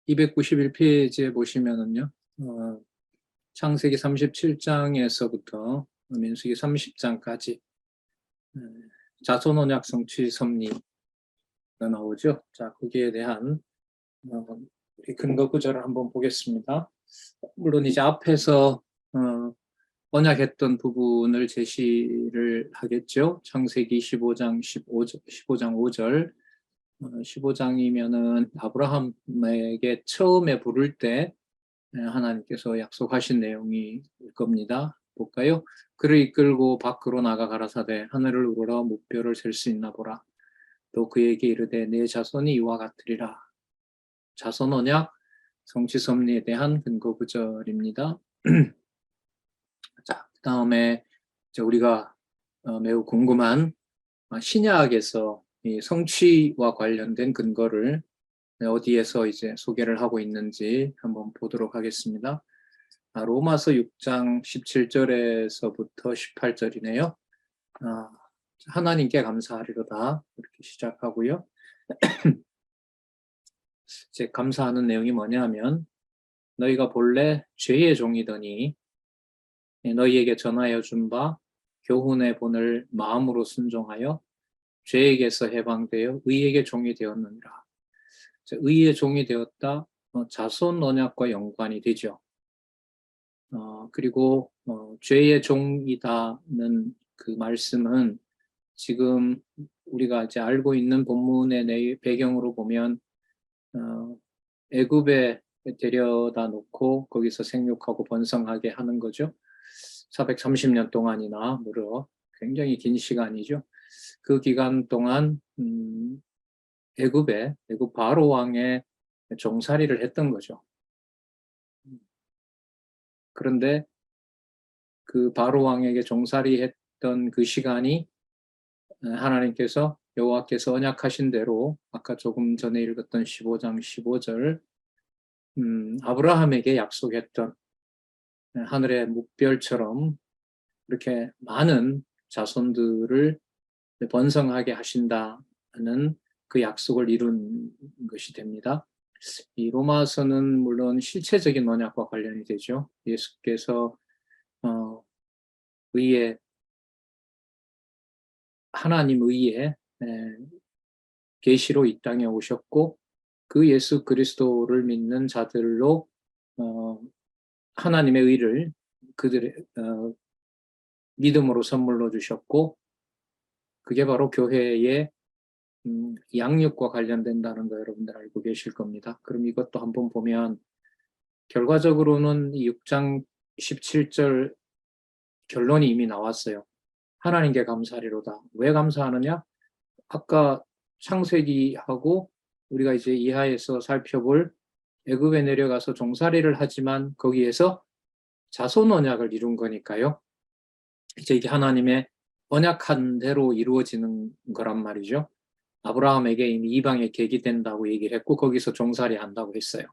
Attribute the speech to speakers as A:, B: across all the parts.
A: 291페이지에 보시면은요, 창세기 37장에서부터 민수기 30장까지 자손 언약 성취 섭리가 나오죠. 자, 거기에 대한 우리 근거 구절을 한번 보겠습니다. 물론 이제 앞에서 언약했던 부분을 제시를 하겠죠. 창세기 15장 5절 15장이면은 아브라함에게 처음에 부를 때 하나님께서 약속하신 내용일 겁니다. 볼까요? 그를 이끌고 밖으로 나가 가라사대 하늘을 우러러 무뼈를 셀 수 있나 보라. 또 그에게 이르되 내 자손이 이와 같으리라. 자손 언약 성취 섭리에 대한 근거 구절입니다. 자, 그 다음에 우리가 매우 궁금한 신약에서 이 성취와 관련된 근거를 어디에서 이제 소개를 하고 있는지 한번 보도록 하겠습니다. 로마서 6장 17절에서부터 18절이네요. 하나님께 감사하리로다 이렇게 시작하고요. 이제 감사하는 내용이 뭐냐면 너희가 본래 죄의 종이더니 너희에게 전하여 준 바 교훈의 본을 마음으로 순종하여 죄에게서 해방되어 의에게 종이 되었느니라. 의의 종이 되었다. 자손 언약과 연관이 되죠. 그리고 죄의 종이다는 그 말씀은 지금 우리가 이제 알고 있는 본문의 배경으로 보면 애굽에 데려다 놓고 거기서 생육하고 번성하게 하는 거죠. 430년 동안이나 무려 굉장히 긴 시간이죠. 그 기간 동안 애굽 바로 왕의 종살이를 했던 거죠. 그런데 그 바로 왕에게 종살이 했던 그 시간이 하나님께서 여호와께서 언약하신 대로 아까 조금 전에 읽었던 15장 15절 아브라함에게 약속했던 하늘의 묵별처럼 이렇게 많은 자손들을 번성하게 하신다는 그 약속을 이룬 것이 됩니다. 이 로마서는 물론 실체적인 언약과 관련이 되죠. 예수께서 하나님 의에 계시로 이 땅에 오셨고 그 예수 그리스도를 믿는 자들로 하나님의 의를 그들의 믿음으로 선물로 주셨고 그게 바로 교회의 양육과 관련된다는 거 여러분들 알고 계실 겁니다. 그럼 이것도 한번 보면 결과적으로는 6장 17절 결론이 이미 나왔어요. 하나님께 감사하리로다. 왜 감사하느냐? 아까 창세기하고 우리가 이제 이하에서 살펴볼 애굽에 내려가서 종살이를 하지만 거기에서 자손 언약을 이룬 거니까요. 이제 이게 하나님의 언약한 대로 이루어지는 거란 말이죠. 아브라함에게 이미 이방에 계기된다고 얘기를 했고 거기서 종살이 한다고 했어요.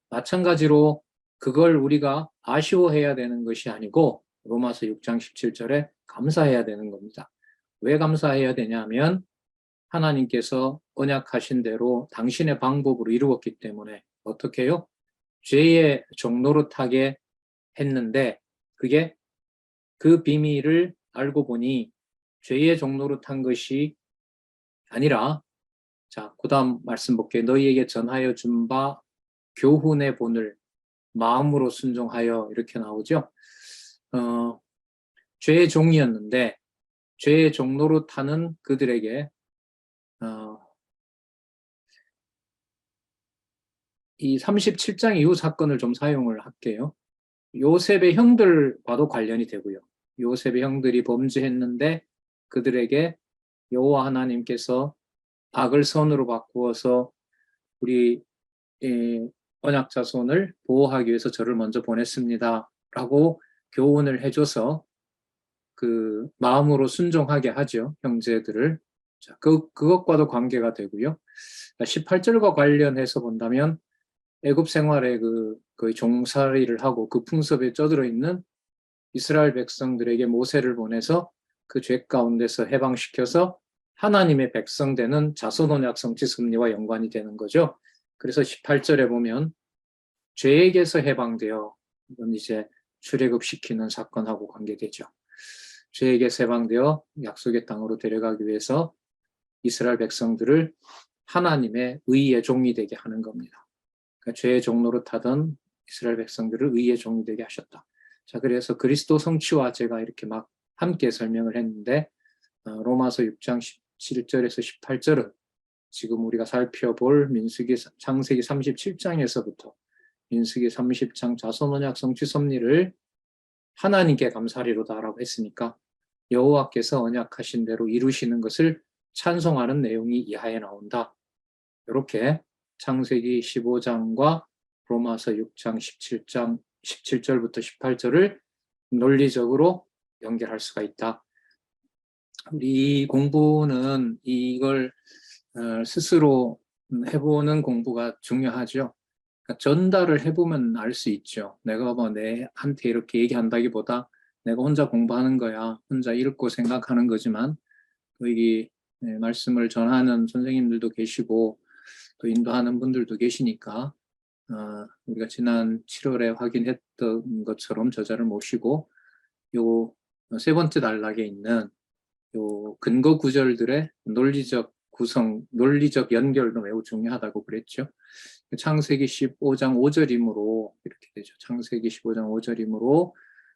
A: 마찬가지로 그걸 우리가 아쉬워해야 되는 것이 아니고 로마서 6장 17절에 감사해야 되는 겁니다. 왜 감사해야 되냐면 하나님께서 언약하신 대로 당신의 방법으로 이루었기 때문에 어떻게 해요? 죄의 종노릇하게 했는데 그게 그 비밀을 알고 보니 죄의 종노릇한 것이 아니라 자, 그 다음 말씀 볼게요. 너희에게 전하여 준 바 교훈의 본을 마음으로 순종하여 이렇게 나오죠. 죄의 종이었는데 죄의 종노릇하는 그들에게 이 37장 이후 사건을 좀 사용을 할게요. 요셉의 형들과도 관련이 되고요. 요셉의 형들이 범죄했는데 그들에게 여호와 하나님께서 악을 선으로 바꾸어서 우리 언약 자손을 보호하기 위해서 저를 먼저 보냈습니다. 라고 교훈을 해줘서 그 마음으로 순종하게 하죠. 형제들을. 자, 그것과도 관계가 되고요. 18절과 관련해서 본다면 애굽 생활에 거의 종살이를 하고 그 풍습에 쩌들어 있는 이스라엘 백성들에게 모세를 보내서 그 죄 가운데서 해방시켜서 하나님의 백성 되는 자손 언약 성취 섭리와 연관이 되는 거죠. 그래서 18절에 보면 죄에게서 해방되어, 이건 이제 출애굽시키는 사건하고 관계되죠. 죄에게서 해방되어 약속의 땅으로 데려가기 위해서 이스라엘 백성들을 하나님의 의의 종이 되게 하는 겁니다. 그러니까 죄의 종로로 타던 이스라엘 백성들을 의의 종이 되게 하셨다. 자, 그래서 그리스도 성취와 제가 이렇게 막 함께 설명을 했는데, 로마서 6장 17절에서 18절은 지금 우리가 살펴볼 창세기 37장에서부터 민수기 30장 자손 언약 성취 섭리를 하나님께 감사리로다라고 했으니까 여호와께서 언약하신 대로 이루시는 것을 찬송하는 내용이 이하에 나온다. 이렇게 창세기 15장과 로마서 6장 17절부터 18절을 논리적으로 연결할 수가 있다. 우리 공부는 이걸 스스로 해보는 공부가 중요하죠. 그러니까 전달을 해보면 알 수 있죠. 내가 뭐 내한테 이렇게 얘기한다기보다 내가 혼자 공부하는 거야. 혼자 읽고 생각하는 거지만 여기 말씀을 전하는 선생님들도 계시고 또 인도하는 분들도 계시니까 우리가 지난 7월에 확인했던 것처럼 저자를 모시고 요 세 번째 단락에 있는 요 근거 구절들의 논리적 구성, 논리적 연결도 매우 중요하다고 그랬죠. 창세기 15장 5절이므로 이렇게 되죠. 창세기 15장 5절이므로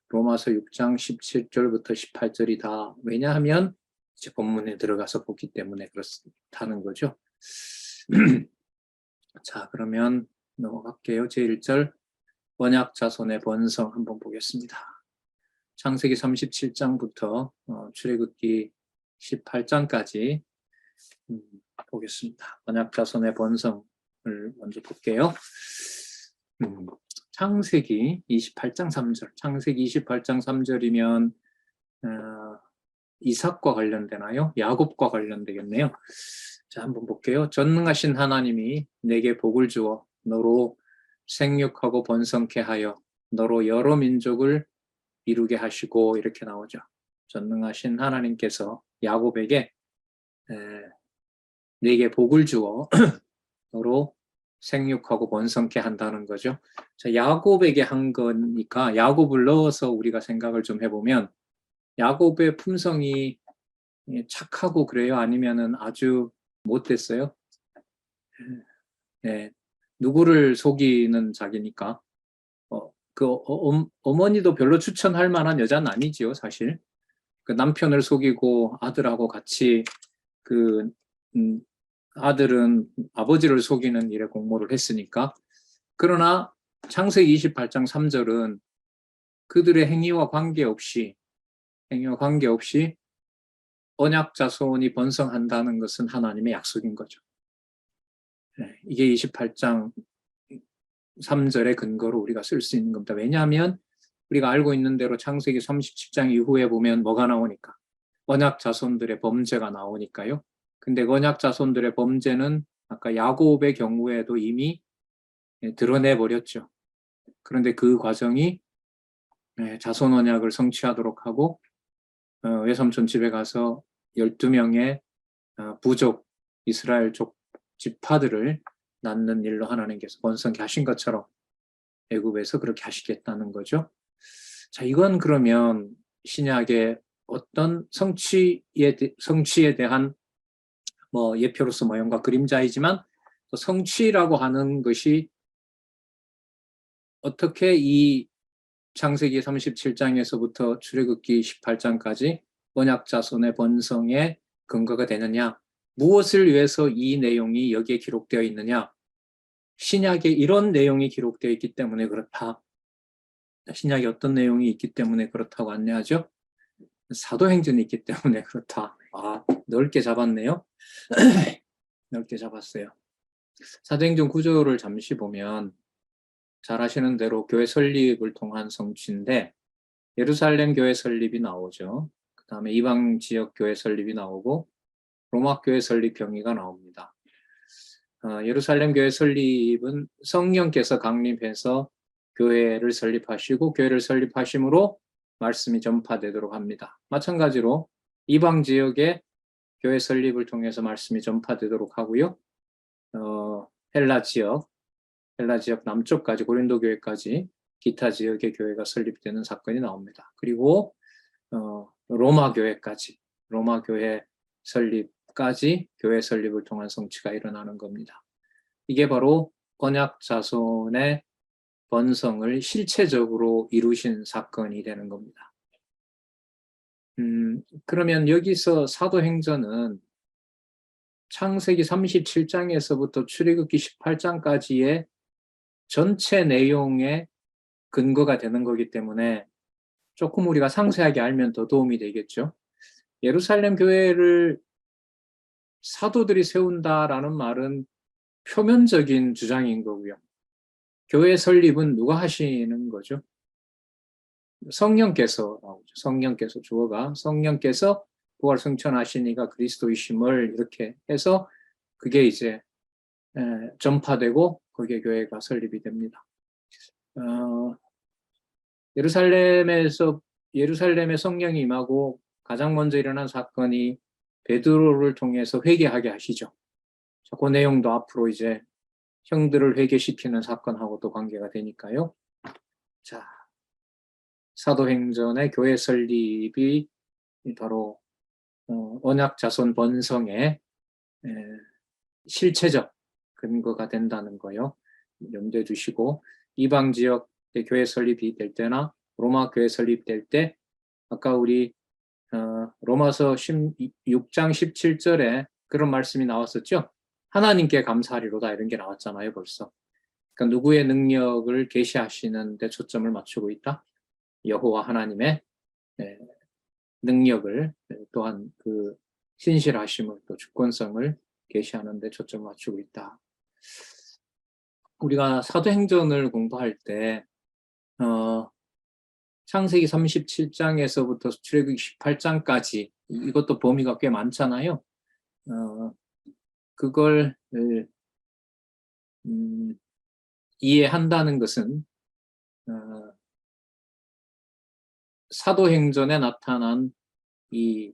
A: 로마서 6장 17절부터 18절이다. 왜냐하면 이제 본문에 들어가서 보기 때문에 그렇다는 거죠. 자, 그러면 넘어갈게요. 제1절 언약 자손의 번성 한번 보겠습니다. 창세기 37장부터 출애굽기 18장까지 보겠습니다. 언약 자손의 번성을 먼저 볼게요. 창세기 28장 3절. 창세기 28장 3절이면 이삭과 관련되나요? 야곱과 관련되겠네요. 자, 한번 볼게요. 전능하신 하나님이 내게 복을 주어 너로 생육하고 번성케 하여 너로 여러 민족을 이루게 하시고 이렇게 나오죠. 전능하신 하나님께서 야곱에게 내게 복을 주어 너로 생육하고 번성케 한다는 거죠. 자, 야곱에게 한 거니까 야곱을 넣어서 우리가 생각을 좀 해보면 야곱의 품성이 착하고 그래요? 아니면은 아주 못됐어요? 네. 누구를 속이는 자기니까 어머니도 별로 추천할 만한 여자는 아니지요, 사실. 그 남편을 속이고 아들하고 같이 아들은 아버지를 속이는 일에 공모를 했으니까. 그러나 창세기 28장 3절은 그들의 행위와 관계없이 언약 자손이 번성한다는 것은 하나님의 약속인 거죠. 이게 28장 3절의 근거로 우리가 쓸 수 있는 겁니다. 왜냐하면 우리가 알고 있는 대로 창세기 37장 이후에 보면 뭐가 나오니까? 언약 자손들의 범죄가 나오니까요. 근데 언약 자손들의 범죄는 아까 야곱의 경우에도 이미 드러내버렸죠. 그런데 그 과정이 자손 언약을 성취하도록 하고 외삼촌 집에 가서 12명의 부족 이스라엘족 지파들을 낳는 일로 하나님께서 번성케 하신 것처럼 애굽에서 그렇게 하시겠다는 거죠. 자, 이건 그러면 신약의 어떤 성취에 대한 예표로서 모형과 그림자이지만 또 성취라고 하는 것이 어떻게 이 창세기 37장에서부터 출애굽기 18장까지 언약 자손의 번성의 근거가 되느냐? 무엇을 위해서 이 내용이 여기에 기록되어 있느냐? 신약에 이런 내용이 기록되어 있기 때문에 그렇다. 신약에 어떤 내용이 있기 때문에 그렇다고 안내하죠? 사도행전이 있기 때문에 그렇다. 넓게 잡았네요. 넓게 잡았어요. 사도행전 구조를 잠시 보면 잘 아시는 대로 교회 설립을 통한 성취인데 예루살렘 교회 설립이 나오죠. 그 다음에 이방 지역 교회 설립이 나오고 로마 교회 설립 경위가 나옵니다. 예루살렘 교회 설립은 성령께서 강림해서 교회를 설립하시고 교회를 설립하심으로 말씀이 전파되도록 합니다. 마찬가지로 이방 지역의 교회 설립을 통해서 말씀이 전파되도록 하고요. 헬라 지역 헬라 지역 남쪽까지 고린도 교회까지 기타 지역의 교회가 설립되는 사건이 나옵니다. 그리고 로마 교회까지 로마 교회 설립까지 교회 설립을 통한 성취가 일어나는 겁니다. 이게 바로 언약 자손의 번성을 실체적으로 이루신 사건이 되는 겁니다. 그러면 여기서 사도행전은 창세기 37장에서부터 출애굽기 18장까지의 전체 내용의 근거가 되는 거기 때문에 조금 우리가 상세하게 알면 더 도움이 되겠죠. 예루살렘 교회를 사도들이 세운다라는 말은 표면적인 주장인 거고요. 교회 설립은 누가 하시는 거죠? 성령께서 나오죠. 성령께서 주어가 성령께서 부활 승천하시니가 그리스도이심을 이렇게 해서 그게 이제 전파되고 거기에 교회가 설립이 됩니다. 예루살렘에 성령이 임하고 가장 먼저 일어난 사건이 베드로를 통해서 회개하게 하시죠. 그 내용도 앞으로 이제 형들을 회개시키는 사건하고도 관계가 되니까요. 자, 사도행전의 교회 설립이 바로 언약 자손 번성의 실체적 근거가 된다는 거요. 염두에 두시고 이방 지역의 교회 설립이 될 때나 로마 교회 설립될 때 아까 우리 로마서 16장 17절에 그런 말씀이 나왔었죠. 하나님께 감사하리로다 이런 게 나왔잖아요 벌써. 그러니까 누구의 능력을 계시하시는 데 초점을 맞추고 있다. 여호와 하나님의 능력을 또한 그 신실하심을 또 주권성을 계시하는 데 초점을 맞추고 있다. 우리가 사도행전을 공부할 때 창세기 37장에서부터 출애굽기 18장까지 이것도 범위가 꽤 많잖아요. 그걸 이해한다는 것은 사도행전에 나타난 이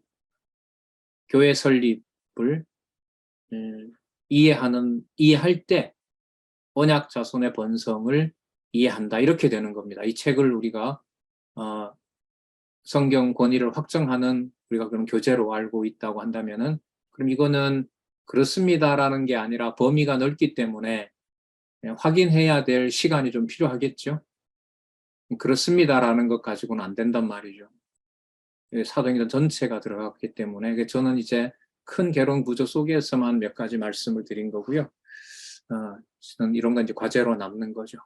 A: 교회 설립을 이해할 때 언약 자손의 번성을 이해한다 이렇게 되는 겁니다. 이 책을 우리가 성경 권위를 확정하는 우리가 그런 교재로 알고 있다고 한다면은 그럼 이거는 그렇습니다라는 게 아니라 범위가 넓기 때문에 확인해야 될 시간이 좀 필요하겠죠. 그렇습니다라는 것 가지고는 안 된단 말이죠. 사도행전 전체가 들어갔기 때문에 저는 이제 큰 개론 구조 속에서만 몇 가지 말씀을 드린 거고요. 저는 이런 건 이제 과제로 남는 거죠.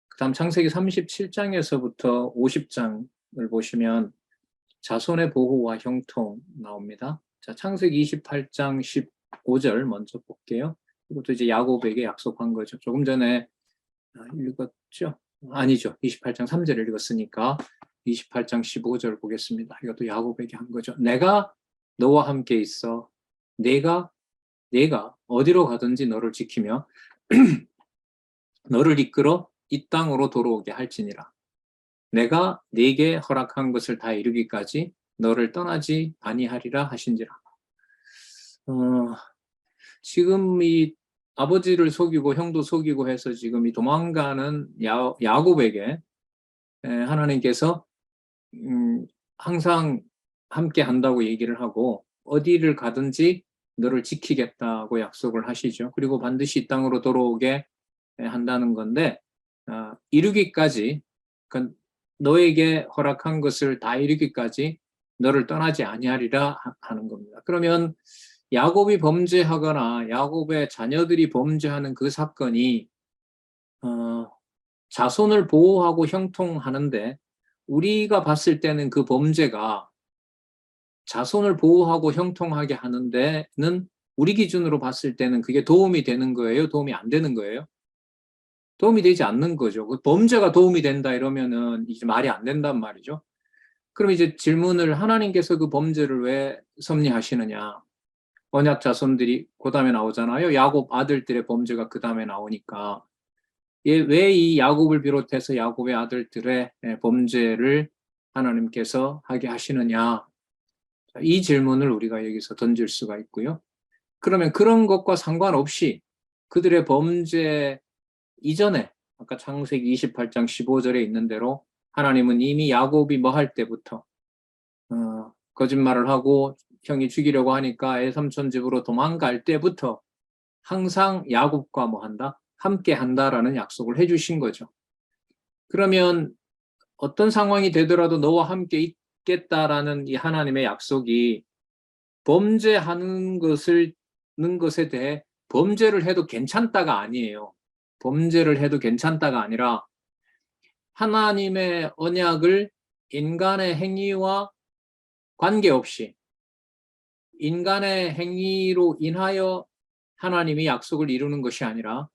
A: 그 다음 창세기 37장에서부터 50장을 보시면 자손의 보호와 형통 나옵니다. 자, 창세기 28장 15절 먼저 볼게요. 이것도 이제 야곱에게 약속한 거죠. 조금 전에 읽었죠? 아니죠. 28장 3절을 읽었으니까 28장 15절 보겠습니다. 이것도 야곱에게 한 거죠. 내가 너와 함께 있어. 내가 어디로 가든지 너를 지키며 너를 이끌어 이 땅으로 돌아오게 할지니라. 내가 네게 허락한 것을 다 이루기까지 너를 떠나지 아니하리라 하신지라. 지금 이 아버지를 속이고 형도 속이고 해서 지금 이 도망가는 야곱에게 하나님께서 항상 함께 한다고 얘기를 하고 어디를 가든지 너를 지키겠다고 약속을 하시죠. 그리고 반드시 이 땅으로 돌아오게 한다는 건데 이루기까지 그러니까 너에게 허락한 것을 다 이루기까지 너를 떠나지 아니하리라 하는 겁니다. 그러면 야곱이 범죄하거나 야곱의 자녀들이 범죄하는 그 사건이 자손을 보호하고 형통하는데 우리가 봤을 때는 그 범죄가 자손을 보호하고 형통하게 하는 데는 우리 기준으로 봤을 때는 그게 도움이 되는 거예요? 도움이 안 되는 거예요? 도움이 되지 않는 거죠. 그 범죄가 도움이 된다 이러면은 이제 말이 안 된단 말이죠. 그럼 이제 질문을 하나님께서 그 범죄를 왜 섭리하시느냐? 언약 자손들이 그 다음에 나오잖아요. 야곱 아들들의 범죄가 그 다음에 나오니까 왜 이 야곱을 비롯해서 야곱의 아들들의 범죄를 하나님께서 하게 하시느냐? 이 질문을 우리가 여기서 던질 수가 있고요. 그러면 그런 것과 상관없이 그들의 범죄 이전에 아까 창세기 28장 15절에 있는 대로 하나님은 이미 야곱이 뭐 할 때부터 거짓말을 하고 형이 죽이려고 하니까 애삼촌 집으로 도망갈 때부터 항상 야곱과 뭐 한다? 함께 한다라는 약속을 해주신 거죠. 그러면 어떤 상황이 되더라도 너와 함께 있겠다라는 이 하나님의 약속이 범죄하는 것에 대해 범죄를 해도 괜찮다가 아니에요. 범죄를 해도 괜찮다가 아니라 하나님의 언약을 인간의 행위와 관계없이 인간의 행위로 인하여 하나님이 약속을 이루는 것이 아니라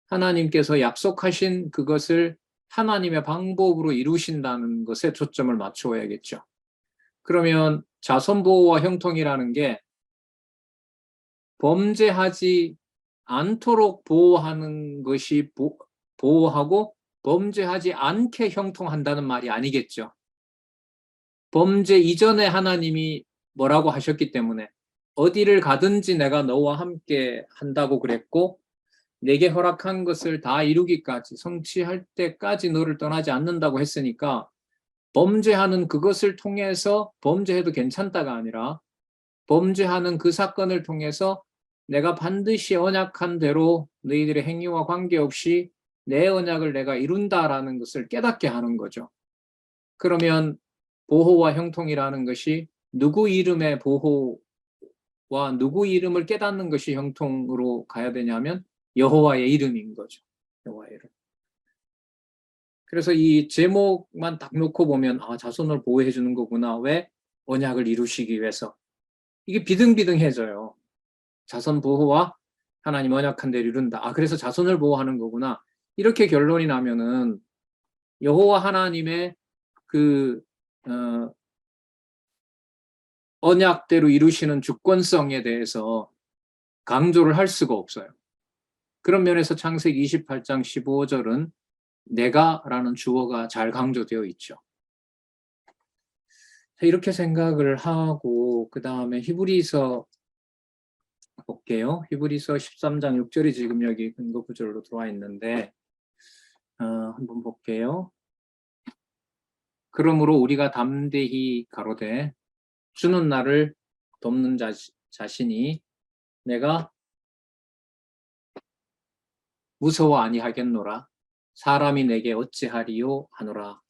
A: 하나님께서 약속하신 그것을 하나님의 방법으로 이루신다는 것에 초점을 맞추어야겠죠. 그러면 자손보호와 형통이라는 게 범죄하지 않도록 보호하는 것이 보호하고 범죄하지 않게 형통한다는 말이 아니겠죠. 범죄 이전에 하나님이 뭐라고 하셨기 때문에 어디를 가든지 내가 너와 함께 한다고 그랬고 내게 허락한 것을 다 이루기까지 성취할 때까지 너를 떠나지 않는다고 했으니까 범죄하는 그것을 통해서 범죄해도 괜찮다가 아니라 범죄하는 그 사건을 통해서 내가 반드시 언약한 대로 너희들의 행위와 관계없이 내 언약을 내가 이룬다라는 것을 깨닫게 하는 거죠. 그러면 보호와 형통이라는 것이 누구 이름의 보호와 누구 이름을 깨닫는 것이 형통으로 가야 되냐면 여호와의 이름인 거죠. 여호와의 이름. 그래서 이 제목만 딱 놓고 보면 자손을 보호해 주는 거구나. 왜? 언약을 이루시기 위해서. 이게 비등비등해져요. 자손 보호와 하나님 언약한 대로 이룬다. 그래서 자손을 보호하는 거구나. 이렇게 결론이 나면은 여호와 하나님의 그 언약대로 이루시는 주권성에 대해서 강조를 할 수가 없어요. 그런 면에서 창세기 28장 15절은 내가라는 주어가 잘 강조되어 있죠. 이렇게 생각을 하고 그 다음에 히브리서 볼게요. 히브리서 13장 6절이 지금 여기 근거 구절로 들어와 있는데 한번 볼게요. 그러므로 우리가 담대히 가로되 주는 나를 돕는 자신이 내가 무서워 아니하겠노라. 사람이 내게 어찌하리요 하노라.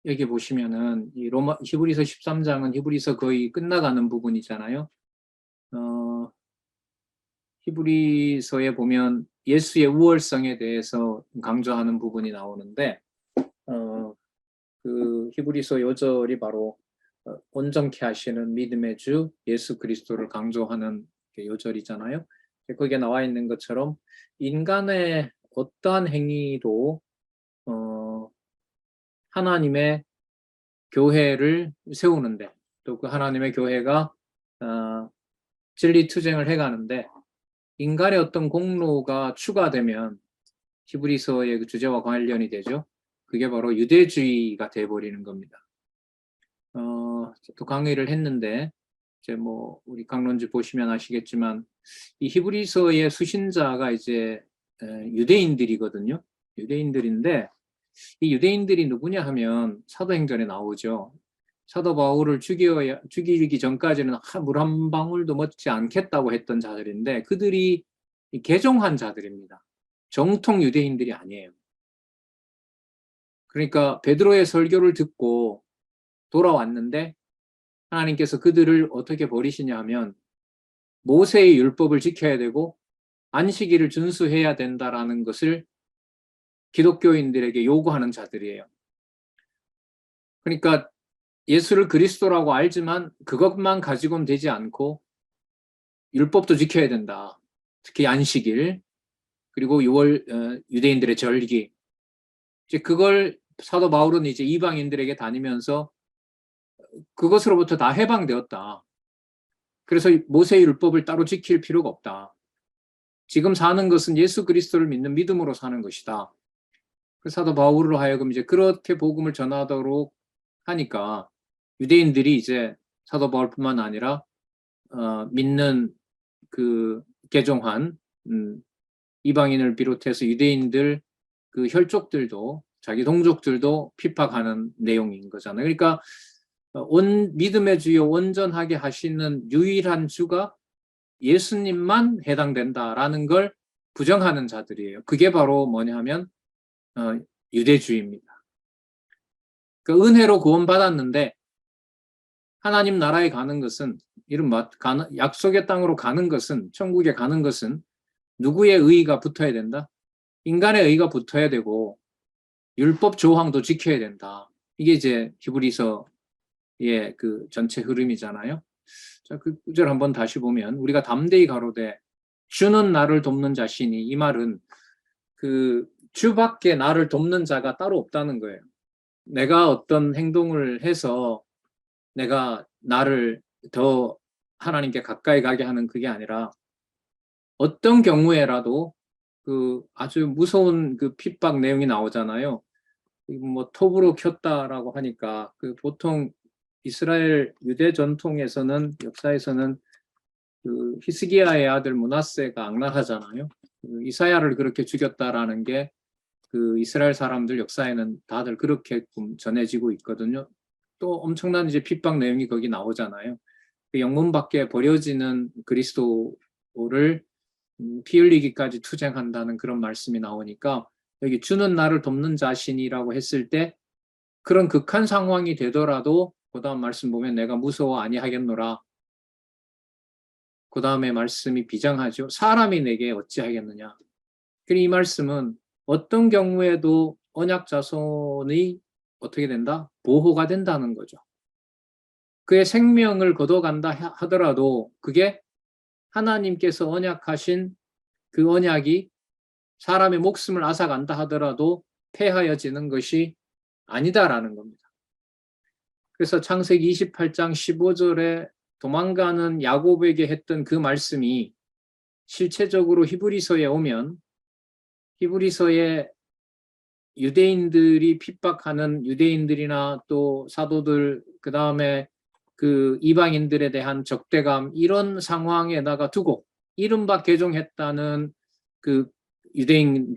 A: 여기 보시면은 이 히브리서 13장은 히브리서 거의 끝나가는 부분이잖아요. 히브리서에 보면 예수의 우월성에 대해서 강조하는 부분이 나오는데 그 히브리서 요절이 바로 온전케 하시는 믿음의 주 예수 그리스도를 강조하는 요절이잖아요. 거기에 나와 있는 것처럼 인간의 어떠한 행위도 하나님의 교회를 세우는데 또 그 하나님의 교회가 진리 투쟁을 해가는데 인간의 어떤 공로가 추가되면 히브리서의 그 주제와 관련이 되죠. 그게 바로 유대주의가 돼버리는 겁니다. 또 강의를 했는데 이제 뭐 우리 강론지 보시면 아시겠지만 이 히브리서의 수신자가 이제 유대인들이거든요. 유대인들인데 이 유대인들이 누구냐 하면 사도행전에 나오죠. 사도 바울을 죽이기 전까지는 물 한 방울도 먹지 않겠다고 했던 자들인데 그들이 개종한 자들입니다. 정통 유대인들이 아니에요. 그러니까 베드로의 설교를 듣고 돌아왔는데 하나님께서 그들을 어떻게 버리시냐 하면 모세의 율법을 지켜야 되고 안식일을 준수해야 된다라는 것을 기독교인들에게 요구하는 자들이에요. 그러니까 예수를 그리스도라고 알지만 그것만 가지고는 되지 않고 율법도 지켜야 된다. 특히 안식일 그리고 6월 유대인들의 절기 이제 그걸 사도 바울은 이제 이방인들에게 다니면서 그것으로부터 다 해방되었다. 그래서 모세의 율법을 따로 지킬 필요가 없다. 지금 사는 것은 예수 그리스도를 믿는 믿음으로 사는 것이다. 사도 바울로 하여금 이제 그렇게 복음을 전하도록 하니까 유대인들이 이제 사도 바울뿐만 아니라 믿는 그 개종한 이방인을 비롯해서 유대인들 그 혈족들도 자기 동족들도 핍박하는 내용인 거잖아요. 그러니까 믿음의 주요 온전하게 하시는 유일한 주가 예수님만 해당된다라는 걸 부정하는 자들이에요. 그게 바로 뭐냐면 유대주의입니다. 그 은혜로 구원받았는데 하나님 나라에 가는 것은 약속의 땅으로 가는 것은 천국에 가는 것은 누구의 의의가 붙어야 된다? 인간의 의의가 붙어야 되고 율법 조항도 지켜야 된다. 이게 이제 히브리서의 그 전체 흐름이잖아요. 자, 그 구절 한번 다시 보면 우리가 담대히 가로되 주는 나를 돕는 자시니, 이 말은 그 주밖에 나를 돕는 자가 따로 없다는 거예요. 내가 어떤 행동을 해서 내가 나를 더 하나님께 가까이 가게 하는 그게 아니라 어떤 경우에라도 그 아주 무서운 그 핍박 내용이 나오잖아요. 뭐 톱으로 켰다라고 하니까 그 보통 이스라엘 유대 전통에서는, 역사에서는 그 히스기야의 아들 므낫세가 악랄하잖아요. 그 이사야를 그렇게 죽였다라는 게 그 이스라엘 사람들 역사에는 다들 그렇게 전해지고 있거든요. 또 엄청난 이제 핍박 내용이 거기 나오잖아요. 그 영문 밖에 버려지는 그리스도를 피 흘리기까지 투쟁한다는 그런 말씀이 나오니까, 여기 주는 나를 돕는 자신이라고 했을 때 그런 극한 상황이 되더라도 그 다음 말씀 보면 내가 무서워 아니하겠노라. 그 다음에 말씀이 비장하죠. 사람이 내게 어찌하겠느냐. 이 말씀은 어떤 경우에도 언약 자손이 어떻게 된다? 보호가 된다는 거죠. 그의 생명을 거둬간다 하더라도 그게 하나님께서 언약하신 그 언약이 사람의 목숨을 앗아간다 하더라도 폐하여지는 것이 아니다라는 겁니다. 그래서 창세기 28장 15절에 도망가는 야곱에게 했던 그 말씀이 실체적으로 히브리서에 오면, 히브리서에 유대인들이 핍박하는 유대인들이나 또 사도들, 그 다음에 그 이방인들에 대한 적대감, 이런 상황에다가 두고 이른바 개종했다는 그 유대인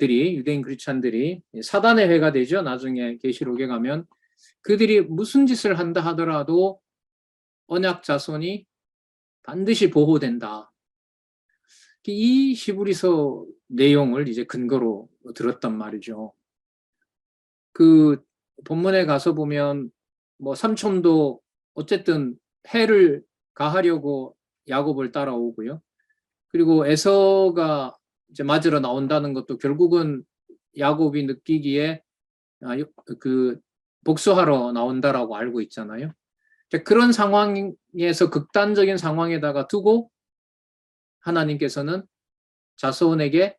A: 크리스찬들이 사단의 회가 되죠. 나중에 계시록에 가면 그들이 무슨 짓을 한다 하더라도 언약 자손이 반드시 보호된다. 이 히브리서 내용을 이제 근거로 들었단 말이죠. 그 본문에 가서 보면 뭐 삼촌도 어쨌든 해를 가하려고 야곱을 따라오고요. 그리고 에서가 이제 맞으러 나온다는 것도 결국은 야곱이 느끼기에 그 복수하러 나온다라고 알고 있잖아요. 그런 상황에서 극단적인 상황에다가 두고 하나님께서는 자손에게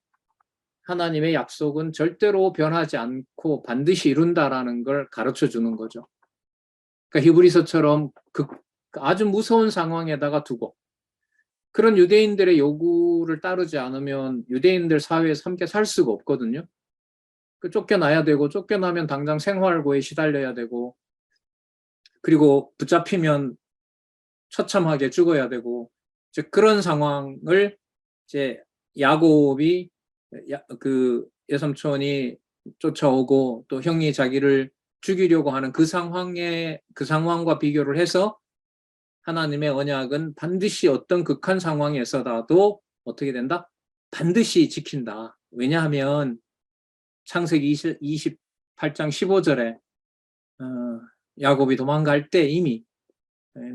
A: 하나님의 약속은 절대로 변하지 않고 반드시 이룬다라는 걸 가르쳐 주는 거죠. 그러니까 히브리서처럼 아주 무서운 상황에다가 두고, 그런 유대인들의 요구를 따르지 않으면 유대인들 사회에서 함께 살 수가 없거든요. 쫓겨나야 되고, 쫓겨나면 당장 생활고에 시달려야 되고, 그리고 붙잡히면 처참하게 죽어야 되고, 이제 그런 상황을 이제 야곱이 그 외삼촌이 쫓아오고 또 형이 자기를 죽이려고 하는 그 상황과 비교를 해서 하나님의 언약은 반드시 어떤 극한 상황에서라도 어떻게 된다? 반드시 지킨다. 왜냐하면 창세기 28장 15절에 야곱이 도망갈 때 이미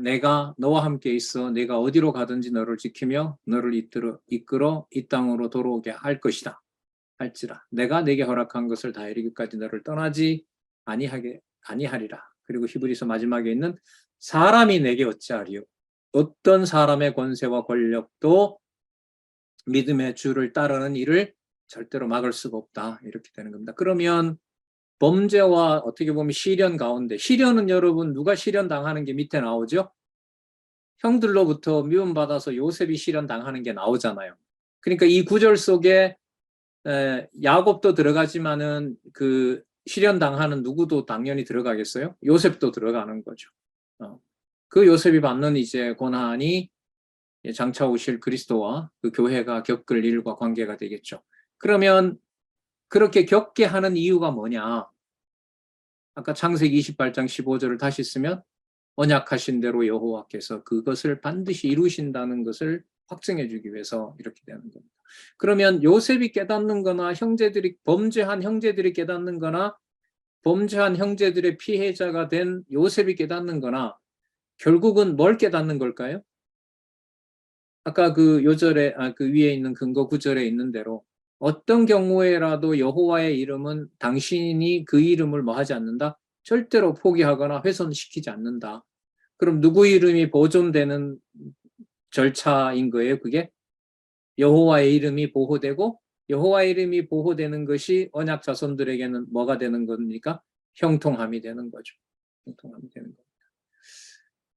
A: 내가 너와 함께 있어 내가 어디로 가든지 너를 지키며 너를 이끌어 이 땅으로 돌아오게 할 것이다. 할지라 내가 내게 허락한 것을 다 이루기까지 너를 떠나지 아니하리라. 그리고 히브리서 마지막에 있는 사람이 내게 어찌하리요. 어떤 사람의 권세와 권력도 믿음의 주를 따르는 일을 절대로 막을 수가 없다. 이렇게 되는 겁니다. 그러면 범죄와 어떻게 보면 시련 가운데, 시련은 여러분 누가 시련 당하는 게 밑에 나오죠? 형들로부터 미움받아서 요셉이 시련 당하는 게 나오잖아요. 그러니까 이 구절 속에 야곱도 들어가지만은 그 시련 당하는 누구도 당연히 들어가겠어요? 요셉도 들어가는 거죠. 그 요셉이 받는 이제 고난이 장차 오실 그리스도와 그 교회가 겪을 일과 관계가 되겠죠. 그러면 그렇게 겪게 하는 이유가 뭐냐? 아까 창세기 28장 15절을 다시 쓰면 언약하신 대로 여호와께서 그것을 반드시 이루신다는 것을 확증해 주기 위해서 이렇게 되는 겁니다. 그러면 요셉이 깨닫는 거나 형제들이 범죄한 형제들이 깨닫는 거나 범죄한 형제들의 피해자가 된 요셉이 깨닫는 거나 결국은 뭘 깨닫는 걸까요? 아까 그 요절에 그 위에 있는 근거 구절에 있는 대로 어떤 경우에라도 여호와의 이름은 당신이 그 이름을 뭐 하지 않는다? 절대로 포기하거나 훼손시키지 않는다. 그럼 누구 이름이 보존되는 절차인 거예요, 그게? 여호와의 이름이 보호되고 여호와의 이름이 보호되는 것이 언약 자손들에게는 뭐가 되는 겁니까? 형통함이 되는 거죠. 형통함이 되는 겁니다.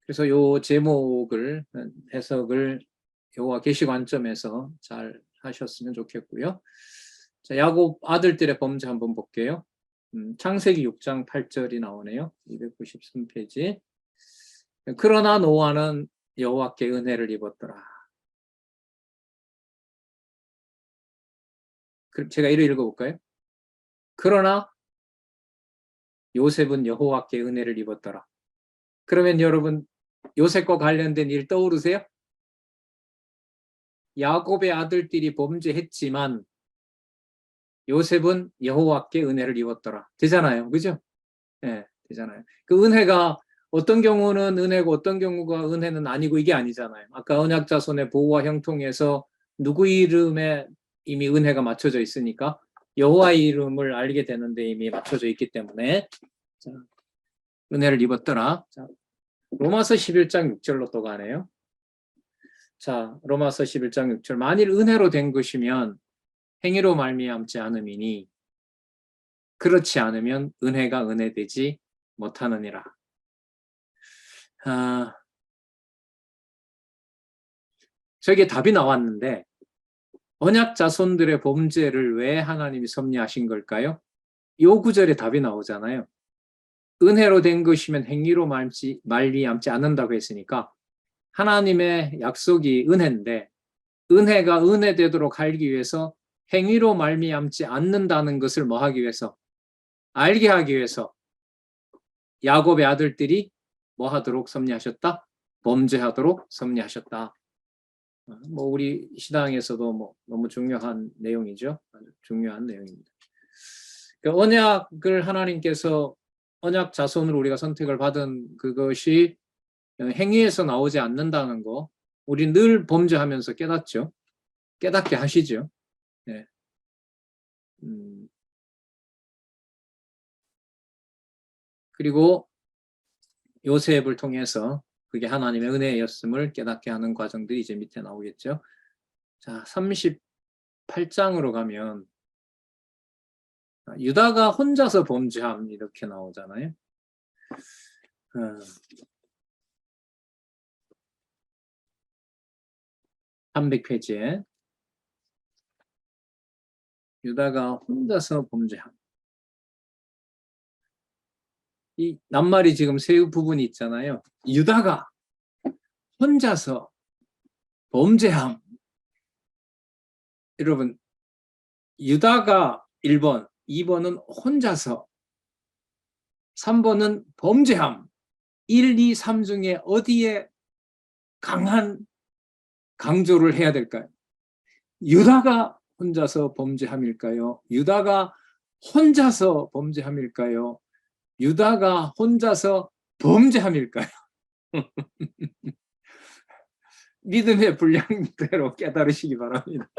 A: 그래서 요 제목을 해석을 여호와 계시 관점에서 잘 하셨으면 좋겠고요. 자, 야곱 아들들의 범죄 한번 볼게요. 창세기 6장 8절이 나오네요. 293페이지. 그러나 노아는 여호와께 은혜를 입었더라. 제가 이를 읽어볼까요? 그러나 요셉은 여호와께 은혜를 입었더라. 그러면 여러분 요셉과 관련된 일 떠오르세요? 야곱의 아들들이 범죄했지만 요셉은 여호와께 은혜를 입었더라. 되잖아요. 그죠? 네, 되잖아요. 그 은혜가 어떤 경우는 은혜고 어떤 경우가 은혜는 아니고 이게 아니잖아요. 아까 언약 자손의 보호와 형통에서 누구 이름에 이미 은혜가 맞춰져 있으니까 여호와의 이름을 알게 되는데 이미 맞춰져 있기 때문에 자, 은혜를 입었더라. 자, 로마서 11장 6절로 또 가네요. 자, 로마서 11장 6절. 만일 은혜로 된 것이면 행위로 말미암지 않음이니 그렇지 않으면 은혜가 은혜되지 못하느니라. 저에게 답이 나왔는데 언약 자손들의 범죄를 왜 하나님이 섭리하신 걸까요? 요 구절에 답이 나오잖아요. 은혜로 된 것이면 행위로 말미암지 않는다고 했으니까 하나님의 약속이 은혜인데 은혜가 은혜되도록 하기 위해서 행위로 말미암지 않는다는 것을 뭐 하기 위해서? 알게 하기 위해서 야곱의 아들들이 뭐 하도록 섭리하셨다? 범죄하도록 섭리하셨다. 뭐 우리 시당에서도 뭐 너무 중요한 내용이죠. 아주 중요한 내용입니다. 그러니까 언약을 하나님께서 언약 자손으로 우리가 선택을 받은 그것이 행위에서 나오지 않는다는 거 우리 늘 범죄하면서 깨닫죠. 깨닫게 하시죠. 네. 그리고 요셉을 통해서 그게 하나님의 은혜였음을 깨닫게 하는 과정들이 이제 밑에 나오겠죠. 자, 38장으로 가면 유다가 혼자서 범죄함 이렇게 나오잖아요. 300페이지에 유다가 혼자서 범죄함. 이 낱말이 지금 세 부분이 있잖아요. 유다가 혼자서 범죄함. 여러분 유다가 1번, 2번은 혼자서, 3번은 범죄함. 1, 2, 3 중에 어디에 강한 강조를 해야 될까요? 유다가 혼자서 범죄함일까요? 유다가 혼자서 범죄함일까요? 유다가 혼자서 범죄함일까요? 믿음의 분량대로 깨달으시기 바랍니다.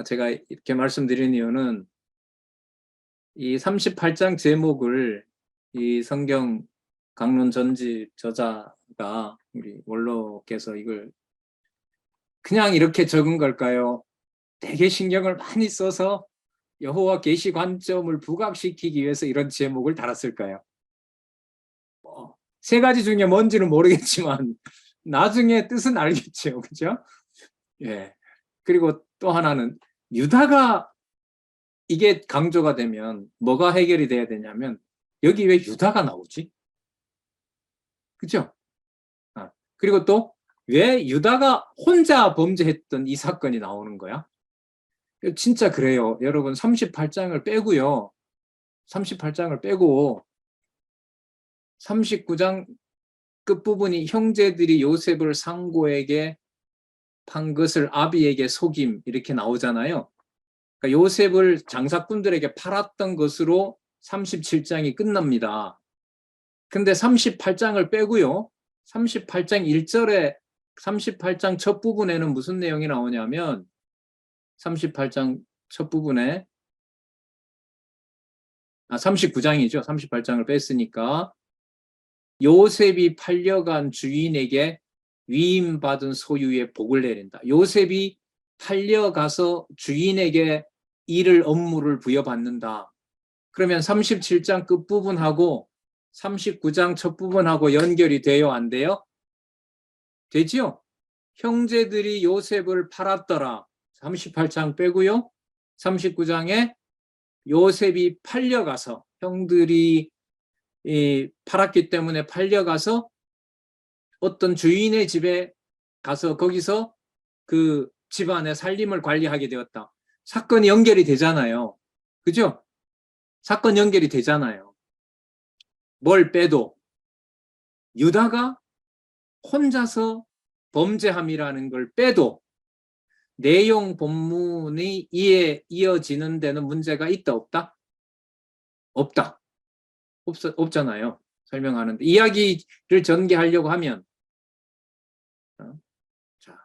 A: 제가 이렇게 말씀드린 이유는 이 38장 제목을 이 성경 강론 전집 저자가 우리 원로께서 이걸 그냥 이렇게 적은 걸까요? 되게 신경을 많이 써서 여호와 계시 관점을 부각시키기 위해서 이런 제목을 달았을까요? 세 가지 중에 뭔지는 모르겠지만 나중에 뜻은 알겠죠, 그죠? 예. 그리고 또 하나는 유다가 이게 강조가 되면 뭐가 해결이 돼야 되냐면 여기 왜 유다가 나오지? 그죠? 그리고 또 왜 유다가 혼자 범죄했던 이 사건이 나오는 거야? 진짜 그래요. 여러분 38장을 빼고요. 38장을 빼고 39장 끝부분이 형제들이 요셉을 상고에게 판 것을 아비에게 속임 이렇게 나오잖아요. 그러니까 요셉을 장사꾼들에게 팔았던 것으로 37장이 끝납니다. 근데 38장을 빼고요. 38장 1절에 38장 첫 부분에는 무슨 내용이 나오냐면 38장 첫 부분에 39장이죠. 38장을 뺐으니까 요셉이 팔려간 주인에게 위임받은 소유의 복을 내린다. 요셉이 팔려가서 주인에게 일을 업무를 부여받는다. 그러면 37장 끝부분하고 39장 첫 부분하고 연결이 돼요? 안 돼요? 되지요? 형제들이 요셉을 팔았더라. 38장 빼고요. 39장에 요셉이 팔려가서 형들이 팔았기 때문에 팔려가서 어떤 주인의 집에 가서 거기서 그 집안의 살림을 관리하게 되었다. 사건이 연결이 되잖아요. 그죠? 사건 연결이 되잖아요. 뭘 빼도 유다가 혼자서 범죄함이라는 걸 빼도 내용 본문이 이어지는 데는 문제가 있다 없다? 없다. 없잖아요. 설명하는데 이야기를 전개하려고 하면 자,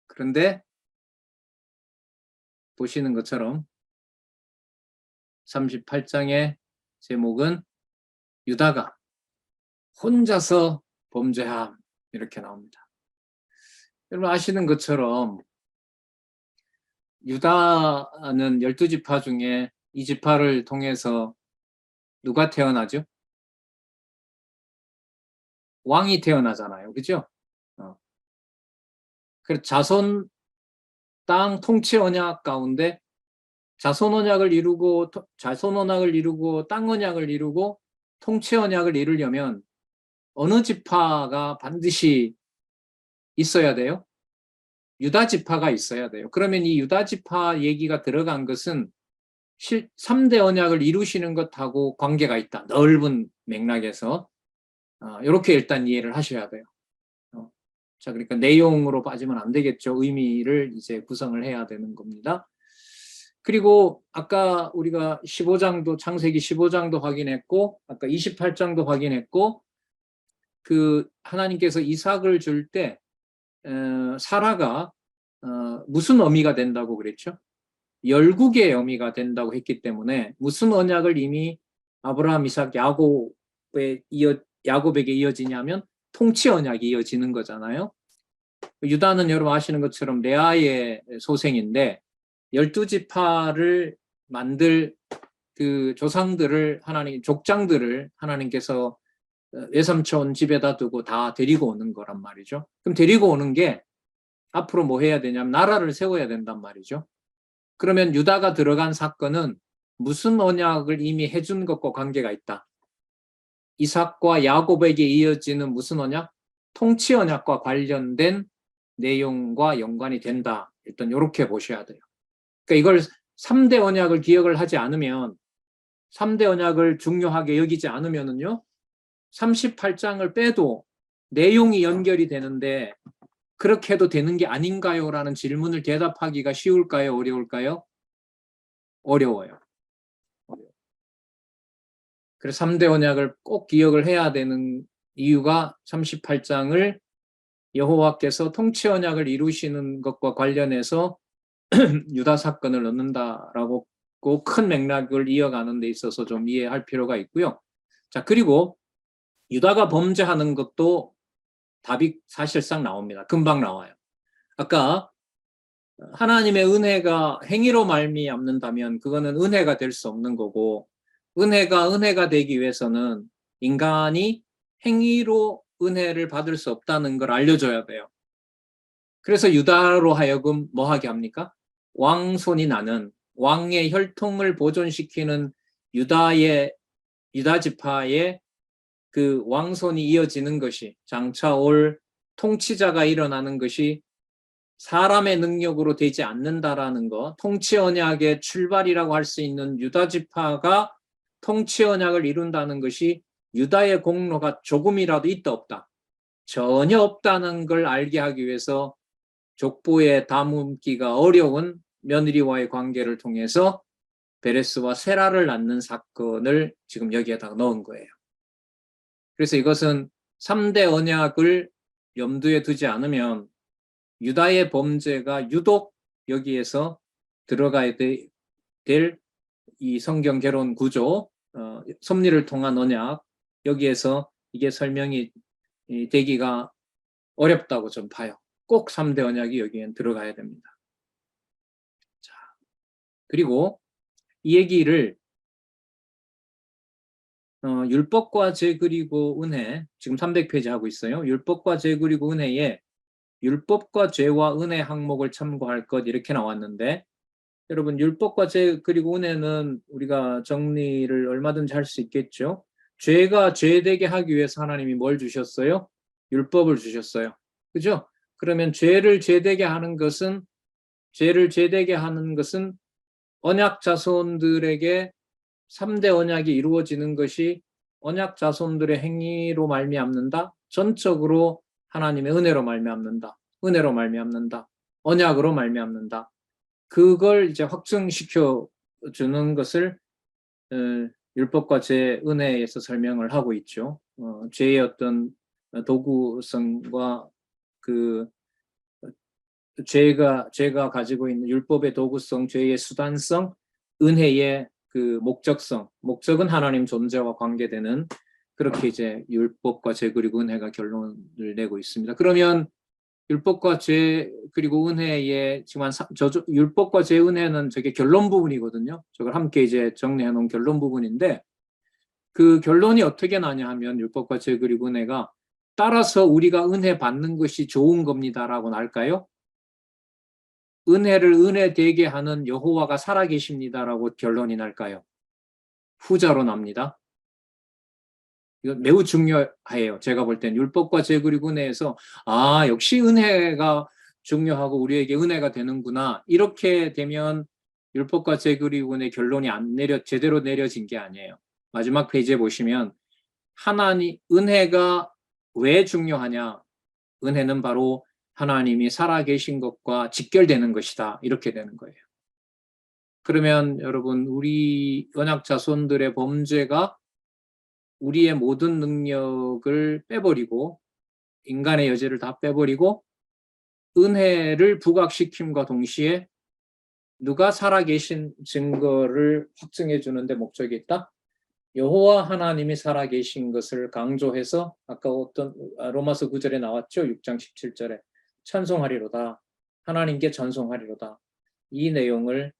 A: 그런데 보시는 것처럼 38장의 제목은 유다가 혼자서 범죄함 이렇게 나옵니다. 여러분 아시는 것처럼 유다는 12지파 중에 이 지파를 통해서 누가 태어나죠? 왕이 태어나잖아요. 그죠? 그래서 자손 땅 통치 언약 가운데 자손 언약을 이루고 땅 언약을 이루고 통치 언약을 이루려면 어느 지파가 반드시 있어야 돼요? 유다 지파가 있어야 돼요. 그러면 이 유다 지파 얘기가 들어간 것은 3대 언약을 이루시는 것하고 관계가 있다. 넓은 맥락에서 이렇게 일단 이해를 하셔야 돼요. 자, 그러니까 내용으로 빠지면 안 되겠죠. 의미를 이제 구성을 해야 되는 겁니다. 그리고 아까 우리가 15장도 창세기 15장도 확인했고 아까 28장도 확인했고 그 하나님께서 이삭을 줄 때 사라가 무슨 어미가 된다고 그랬죠? 열국의 어미가 된다고 했기 때문에 무슨 언약을 이미 아브라함, 이삭, 야곱에게 이어지냐면 통치 언약이 이어지는 거잖아요. 유다는 여러분 아시는 것처럼 레아의 소생인데 12지파를 만들 그 조상들을 족장들을 하나님께서 외삼촌 집에다 두고 다 데리고 오는 거란 말이죠. 그럼 데리고 오는 게 앞으로 뭐 해야 되냐면 나라를 세워야 된단 말이죠. 그러면 유다가 들어간 사건은 무슨 언약을 이미 해준 것과 관계가 있다. 이삭과 야곱에게 이어지는 무슨 언약? 통치 언약과 관련된 내용과 연관이 된다. 일단 이렇게 보셔야 돼요. 그러니까 이걸 3대 언약을 기억을 하지 않으면 3대 언약을 중요하게 여기지 않으면은요. 38장을 빼도 내용이 연결이 되는데 그렇게 해도 되는 게 아닌가요? 라는 질문을 대답하기가 쉬울까요? 어려울까요? 어려워요. 그래서 3대 언약을 꼭 기억을 해야 되는 이유가 38장을 여호와께서 통치 언약을 이루시는 것과 관련해서 유다 사건을 넣는다라고 큰 맥락을 이어가는 데 있어서 좀 이해할 필요가 있고요. 자, 그리고 유다가 범죄하는 것도 답이 사실상 나옵니다. 금방 나와요. 아까 하나님의 은혜가 행위로 말미암는다면 그거는 은혜가 될 수 없는 거고 은혜가 되기 위해서는 인간이 행위로 은혜를 받을 수 없다는 걸 알려줘야 돼요. 그래서 유다로 하여금 뭐 하게 합니까? 왕손이 나는 왕의 혈통을 보존시키는 유다 지파의 그 왕손이 이어지는 것이, 장차 올 통치자가 일어나는 것이 사람의 능력으로 되지 않는다라는 것, 통치 언약의 출발이라고 할 수 있는 유다 지파가 통치 언약을 이룬다는 것이 유다의 공로가 조금이라도 있다 없다, 전혀 없다는 걸 알게 하기 위해서 족보에 담기가 어려운 며느리와의 관계를 통해서 베레스와 세라를 낳는 사건을 지금 여기에다가 넣은 거예요. 그래서 이것은 3대 언약을 염두에 두지 않으면 유다의 범죄가 유독 여기에서 들어가야 될 이 성경 결혼 구조, 섭리를 통한 언약, 여기에서 이게 설명이 되기가 어렵다고 좀 봐요. 꼭 3대 언약이 여기엔 들어가야 됩니다. 자, 그리고 이 얘기를 율법과 죄 그리고 은혜, 지금 300페이지 하고 있어요. 율법과 죄 그리고 은혜에 율법과 죄와 은혜 항목을 참고할 것, 이렇게 나왔는데, 여러분 율법과 죄 그리고 은혜는 우리가 정리를 얼마든지 할 수 있겠죠. 죄가 죄되게 하기 위해서 하나님이 뭘 주셨어요? 율법을 주셨어요. 그죠? 그러면 죄를 죄되게 하는 것은 언약 자손들에게 3대 언약이 이루어지는 것이 언약 자손들의 행위로 말미암는다. 전적으로 하나님의 은혜로 말미암는다. 은혜로 말미암는다. 언약으로 말미암는다. 그걸 이제 확증시켜 주는 것을 율법과 죄, 은혜에서 설명을 하고 있죠. 죄의 어떤 도구성과 그 죄가 가지고 있는 율법의 도구성, 죄의 수단성, 은혜의 그 목적은 하나님 존재와 관계되는, 그렇게 이제 율법과 죄 그리고 은혜가 결론을 내고 있습니다. 그러면 율법과 죄 그리고 은혜의 지금 율법과 죄 은혜는 저게 결론 부분이거든요. 저걸 함께 이제 정리해 놓은 결론 부분인데, 그 결론이 어떻게 나냐 하면 율법과 죄 그리고 은혜가 따라서 우리가 은혜 받는 것이 좋은 겁니다라고 날까요? 은혜를 은혜 되게 하는 여호와가 살아계십니다라고 결론이 날까요? 후자로 납니다. 이거 매우 중요해요. 제가 볼 땐 율법과 죄 그리고 은혜에서 역시 은혜가 중요하고 우리에게 은혜가 되는구나, 이렇게 되면 율법과 죄 그리고 은혜 결론이 제대로 내려진 게 아니에요. 마지막 페이지에 보시면 은혜가 왜 중요하냐? 은혜는 바로 하나님이 살아계신 것과 직결되는 것이다, 이렇게 되는 거예요. 그러면 여러분, 우리 언약 자손들의 범죄가 우리의 모든 능력을 빼버리고 인간의 여지를 다 빼버리고 은혜를 부각시킴과 동시에 누가 살아계신 증거를 확증해 주는데 목적이 있다? 여호와 하나님이 살아계신 것을 강조해서, 아까 로마서 9절에 나왔죠. 6장 17절에 찬송하리로다, 하나님께 찬송하리로다, 이 내용을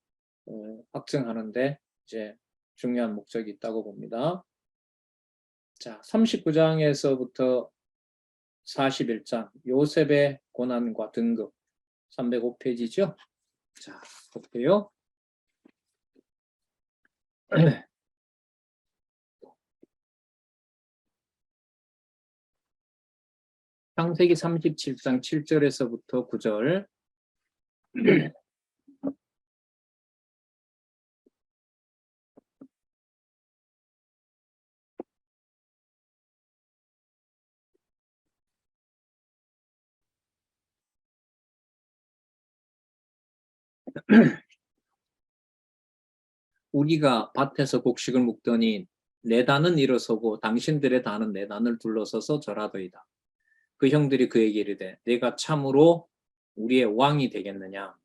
A: 확증하는데 이제 중요한 목적이 있다고 봅니다. 자, 39장에서부터 41장 요셉의 고난과 등급, 305페이지죠. 자, 볼게요. 창세기 37장 7절에서부터 9절. 우리가 밭에서 곡식을 묵더니 내 단은 일어서고 당신들의 단은 내 단을 둘러서서 절하더이다. 그 형들이 그에게 이르되 내가 참으로 우리의 왕이 되겠느냐,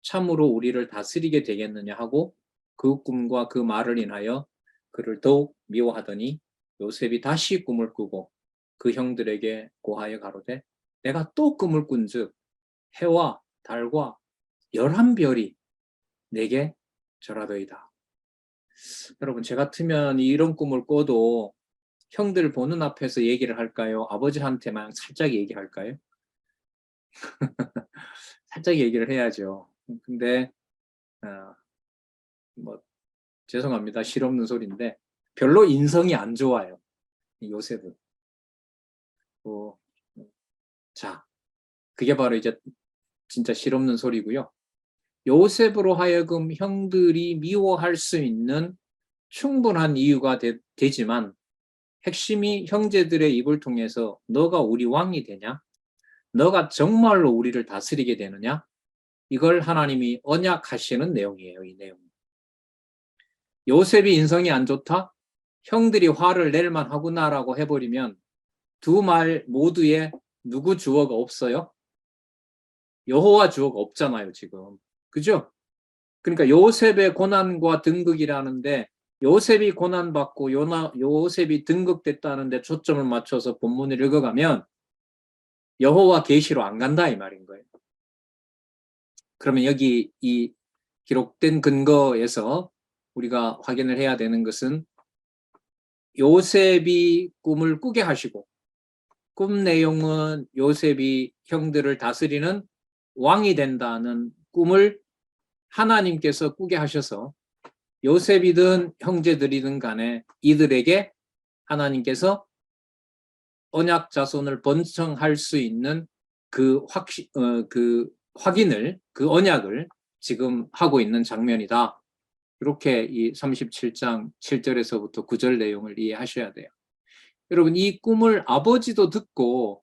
A: 참으로 우리를 다스리게 되겠느냐 하고 그 꿈과 그 말을 인하여 그를 더욱 미워하더니 요셉이 다시 꿈을 꾸고 그 형들에게 고하여 가로되 내가 또 꿈을 꾼즉 해와 달과 11별이 내게 절하더이다. 여러분, 제 같으면 이런 꿈을 꿔도 형들 보는 앞에서 얘기를 할까요? 아버지한테만 살짝 얘기할까요? 살짝 얘기를 해야죠. 근데 뭐 죄송합니다. 실없는 소리인데 별로 인성이 안 좋아요. 요셉은. 자, 그게 바로 이제 진짜 실없는 소리고요. 요셉으로 하여금 형들이 미워할 수 있는 충분한 이유가 되지만 핵심이 형제들의 입을 통해서 너가 우리 왕이 되냐? 너가 정말로 우리를 다스리게 되느냐? 이걸 하나님이 언약하시는 내용이에요. 이 내용. 요셉이 인성이 안 좋다? 형들이 화를 낼만 하구나라고 해버리면 두 말 모두에 누구 주어가 없어요? 여호와 주어가 없잖아요, 지금. 그죠? 그러니까 요셉의 고난과 등극이라는데 요셉이 고난받고 요셉이 등극됐다는데 초점을 맞춰서 본문을 읽어가면 여호와 계시로 안 간다 이 말인 거예요. 그러면 여기 이 기록된 근거에서 우리가 확인을 해야 되는 것은 요셉이 꿈을 꾸게 하시고 꿈 내용은 요셉이 형들을 다스리는 왕이 된다는 꿈을 하나님께서 꾸게 하셔서 요셉이든 형제들이든 간에 이들에게 하나님께서 언약 자손을 번성할 수 있는 그 확인을, 그 언약을 지금 하고 있는 장면이다. 이렇게 이 37장 7절에서부터 9절 내용을 이해하셔야 돼요. 여러분, 이 꿈을 아버지도 듣고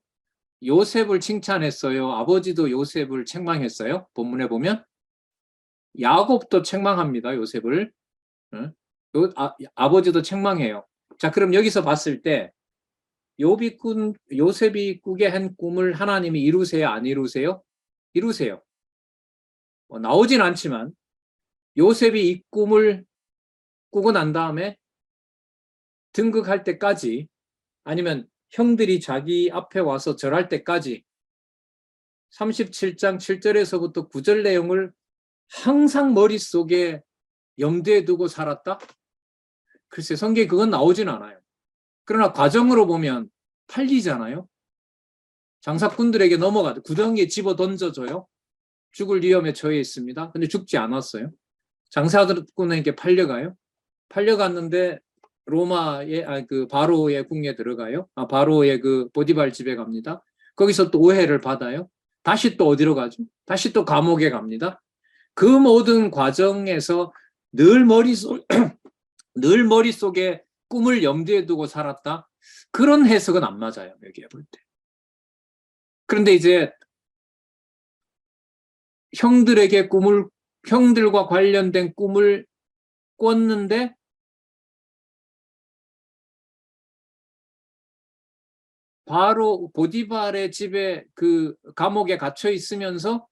A: 요셉을 칭찬했어요? 아버지도 요셉을 책망했어요? 본문에 보면 야곱도 책망합니다. 요셉을. 아버지도 책망해요. 자, 그럼 여기서 봤을 때 요셉이 꾸게 한 꿈을 하나님이 이루세요? 안 이루세요? 이루세요. 나오진 않지만 요셉이 이 꿈을 꾸고 난 다음에 등극할 때까지 아니면 형들이 자기 앞에 와서 절할 때까지 37장 7절에서부터 9절 내용을 항상 머릿속에 염두에 두고 살았다? 글쎄, 성경에 그건 나오진 않아요. 그러나 과정으로 보면 팔리잖아요. 장사꾼들에게 넘어가도 구덩이에 집어 던져줘요. 죽을 위험에 처해 있습니다. 근데 죽지 않았어요. 장사꾼에게 팔려가요. 팔려갔는데 로마의 바로의 궁에 들어가요. 바로의 그 보디발 집에 갑니다. 거기서 또 오해를 받아요. 다시 또 어디로 가죠? 다시 또 감옥에 갑니다. 그 모든 과정에서 늘 머릿속에 꿈을 염두에 두고 살았다. 그런 해석은 안 맞아요. 여기에 볼 때. 그런데 이제 형들과 관련된 꿈을 꿨는데 바로 보디발의 집에 그 감옥에 갇혀 있으면서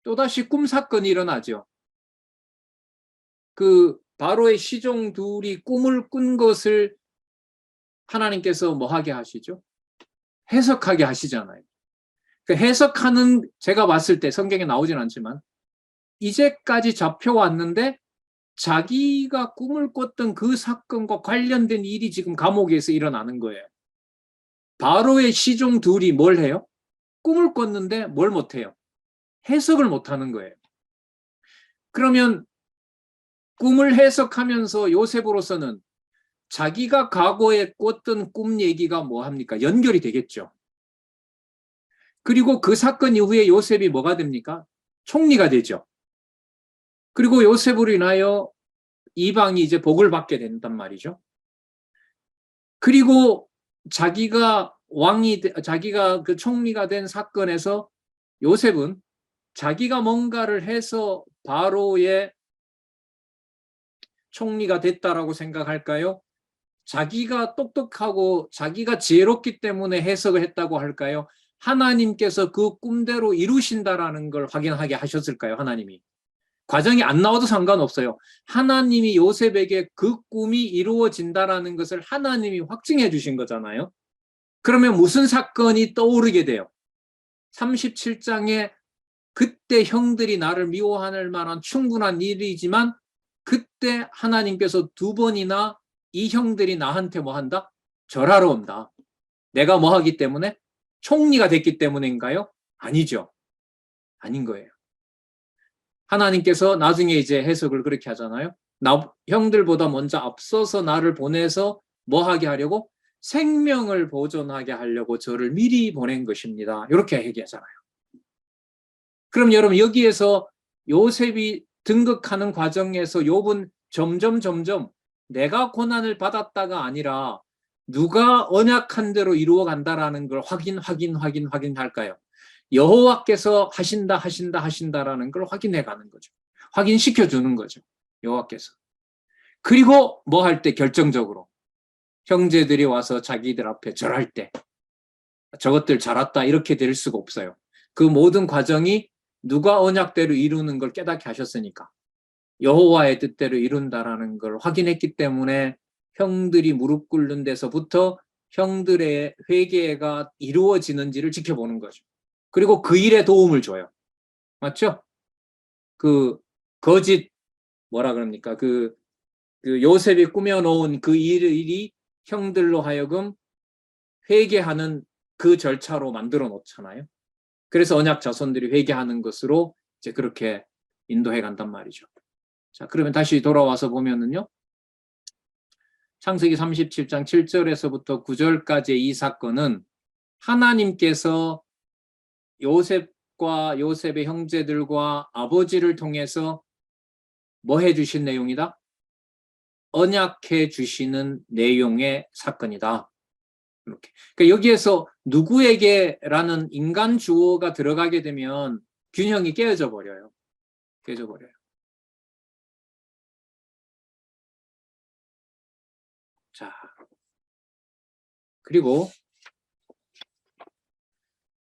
A: 또다시 꿈 사건이 일어나죠. 그 바로의 시종 둘이 꿈을 꾼 것을 하나님께서 뭐 하게 하시죠? 해석하게 하시잖아요. 그 해석하는, 제가 봤을 때 성경에 나오진 않지만 이제까지 잡혀왔는데 자기가 꿈을 꿨던 그 사건과 관련된 일이 지금 감옥에서 일어나는 거예요. 바로의 시종 둘이 뭘 해요? 꿈을 꿨는데 뭘 못해요? 해석을 못하는 거예요. 그러면 꿈을 해석하면서 요셉으로서는 자기가 과거에 꿨던 꿈 얘기가 뭐 합니까? 연결이 되겠죠. 그리고 그 사건 이후에 요셉이 뭐가 됩니까? 총리가 되죠. 그리고 요셉으로 인하여 이방이 이제 복을 받게 된단 말이죠. 그리고 자기가 그 총리가 된 사건에서 요셉은 자기가 뭔가를 해서 바로의 총리가 됐다라고 생각할까요? 자기가 똑똑하고 자기가 지혜롭기 때문에 해석을 했다고 할까요? 하나님께서 그 꿈대로 이루신다라는 걸 확인하게 하셨을까요? 하나님이. 과정이 안 나와도 상관없어요. 하나님이 요셉에게 그 꿈이 이루어진다라는 것을 하나님이 확증해 주신 거잖아요. 그러면 무슨 사건이 떠오르게 돼요? 37장에 그때 형들이 나를 미워할 만한 충분한 일이지만 그때 하나님께서 두 번이나 이 형들이 나한테 뭐 한다? 절하러 온다. 내가 뭐 하기 때문에? 총리가 됐기 때문인가요? 아니죠. 아닌 거예요. 하나님께서 나중에 이제 해석을 그렇게 하잖아요. 형들보다 먼저 앞서서 나를 보내서 뭐 하게 하려고? 생명을 보존하게 하려고 저를 미리 보낸 것입니다. 이렇게 얘기하잖아요. 그럼 여러분 여기에서 요셉이 등극하는 과정에서 욥은 점점 내가 고난을 받았다가 아니라 누가 언약한 대로 이루어 간다라는 걸 확인할까요? 여호와께서 하신다라는 걸 확인해 가는 거죠. 확인시켜 주는 거죠. 여호와께서. 그리고 뭐 할 때 결정적으로 형제들이 와서 자기들 앞에 절할 때 저것들 잘했다 이렇게 될 수가 없어요. 그 모든 과정이 누가 언약대로 이루는 걸 깨닫게 하셨으니까 여호와의 뜻대로 이룬다라는 걸 확인했기 때문에 형들이 무릎 꿇는 데서부터 형들의 회개가 이루어지는지를 지켜보는 거죠. 그리고 그 일에 도움을 줘요. 맞죠? 그 거짓 뭐라 그럽니까? 그 요셉이 꾸며놓은 그 일이 형들로 하여금 회개하는 그 절차로 만들어 놓잖아요. 그래서 언약 자손들이 회개하는 것으로 이제 그렇게 인도해 간단 말이죠. 자, 그러면 다시 돌아와서 보면은요. 창세기 37장 7절에서부터 9절까지의 이 사건은 하나님께서 요셉과 요셉의 형제들과 아버지를 통해서 뭐 해주신 내용이다? 언약해 주시는 내용의 사건이다. 이렇게. 그러니까 여기에서 누구에게라는 인간 주어가 들어가게 되면 균형이 깨어져 버려요. 깨져 버려요. 자, 그리고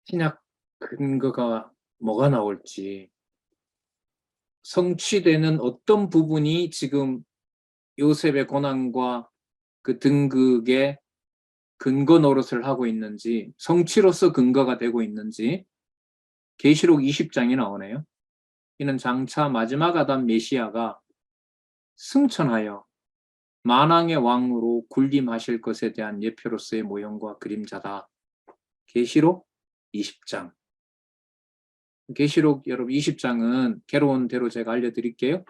A: 신약 근거가 뭐가 나올지 성취되는 어떤 부분이 지금 요셉의 고난과 그 등극의 근거 노릇을 하고 있는지 성취로서 근거가 되고 있는지 계시록 20장이 나오네요. 이는 장차 마지막 아담 메시아가 승천하여 만왕의 왕으로 군림하실 것에 대한 예표로서의 모형과 그림자다. 계시록 20장. 계시록 여러분 20장은 괴로운 대로 제가 알려드릴게요.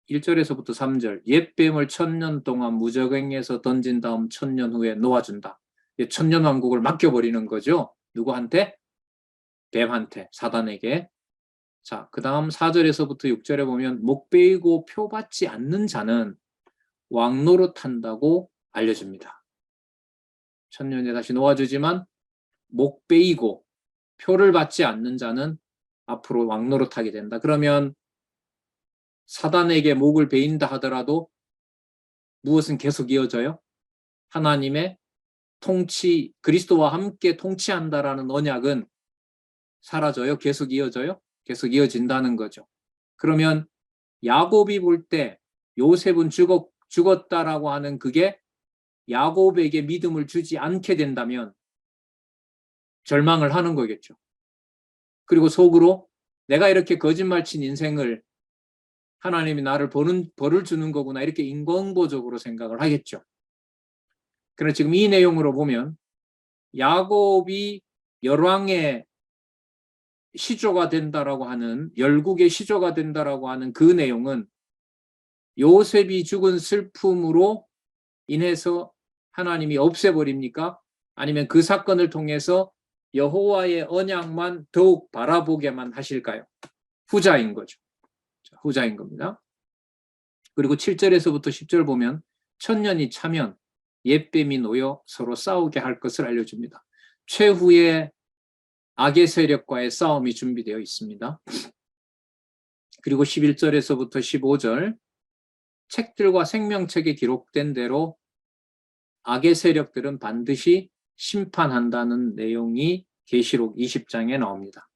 A: 1절에서부터 3절. 옛 뱀을 1000년 동안 무적행에서 던진 다음 1000년 후에 놓아준다. 1000년 왕국을 맡겨버리는 거죠. 누구한테? 뱀한테, 사단에게. 자, 그 다음 4절에서부터 6절에 보면 목 베이고 표 받지 않는 자는 왕노릇한다고 알려줍니다. 1000년에 다시 놓아주지만 목 베이고 표를 받지 않는 자는 앞으로 왕노릇하게 된다. 그러면 사단에게 목을 베인다 하더라도 무엇은 계속 이어져요? 하나님의 통치, 그리스도와 함께 통치한다라는 언약은 사라져요? 계속 이어져요? 계속 이어진다는 거죠. 그러면 야곱이 볼 때 요셉은 죽었다라고 하는 그게 야곱에게 믿음을 주지 않게 된다면 절망을 하는 거겠죠. 그리고 속으로 내가 이렇게 거짓말 친 인생을 하나님이 나를 벌을 주는 거구나 이렇게 인공보적으로 생각을 하겠죠. 그러나 지금 이 내용으로 보면 야곱이 열왕의 시조가 된다라고 하는 열국의 시조가 된다라고 하는 그 내용은 요셉이 죽은 슬픔으로 인해서 하나님이 없애버립니까? 아니면 그 사건을 통해서 여호와의 언약만 더욱 바라보게만 하실까요? 후자인 거죠. 후자인 겁니다. 그리고 7절에서부터 10절 보면 1000년이 차면 옛뱀이 놓여 서로 싸우게 할 것을 알려줍니다. 최후의 악의 세력과의 싸움이 준비되어 있습니다. 그리고 11절에서부터 15절 책들과 생명책에 기록된 대로 악의 세력들은 반드시 심판한다는 내용이 계시록 20장에 나옵니다.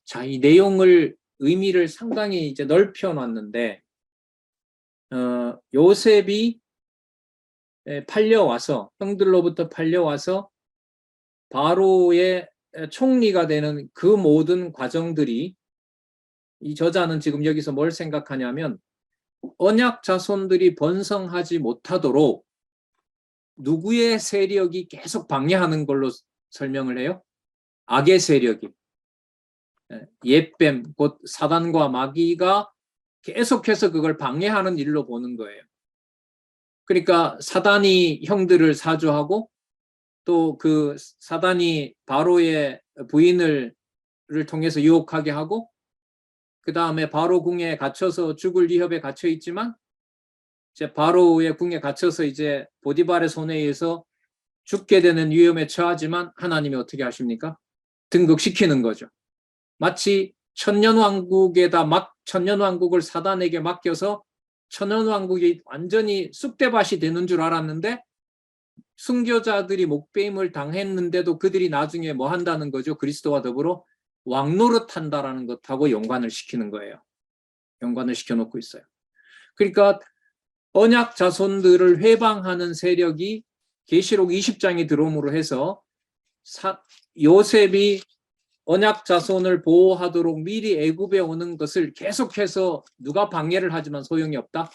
A: 자, 이 내용을 의미를 상당히 이제 넓혀 놨는데 요셉이 팔려와서 형들로부터 팔려와서 바로의 총리가 되는 그 모든 과정들이 이 저자는 지금 여기서 뭘 생각하냐면 언약 자손들이 번성하지 못하도록 누구의 세력이 계속 방해하는 걸로 설명을 해요? 악의 세력이. 옛뱀, 곧 사단과 마귀가 계속해서 그걸 방해하는 일로 보는 거예요. 그러니까 사단이 형들을 사주하고 또 그 사단이 바로의 부인을 통해서 유혹하게 하고 그 다음에 바로 궁에 갇혀서 죽을 위협에 갇혀 있지만 이제 바로의 궁에 갇혀서 이제 보디발의 손에 의해서 죽게 되는 위험에 처하지만 하나님이 어떻게 하십니까? 등극시키는 거죠. 마치 천년왕국을 사단에게 맡겨서 천년왕국이 완전히 쑥대밭이 되는 줄 알았는데 순교자들이 목배임을 당했는데도 그들이 나중에 뭐 한다는 거죠? 그리스도와 더불어 왕노릇한다라는 것하고 연관을 시키는 거예요. 연관을 시켜놓고 있어요. 그러니까 언약 자손들을 회방하는 세력이 계시록 20장이 들어옴으로 해서 요셉이 언약 자손을 보호하도록 미리 애굽에 오는 것을 계속해서 누가 방해를 하지만 소용이 없다.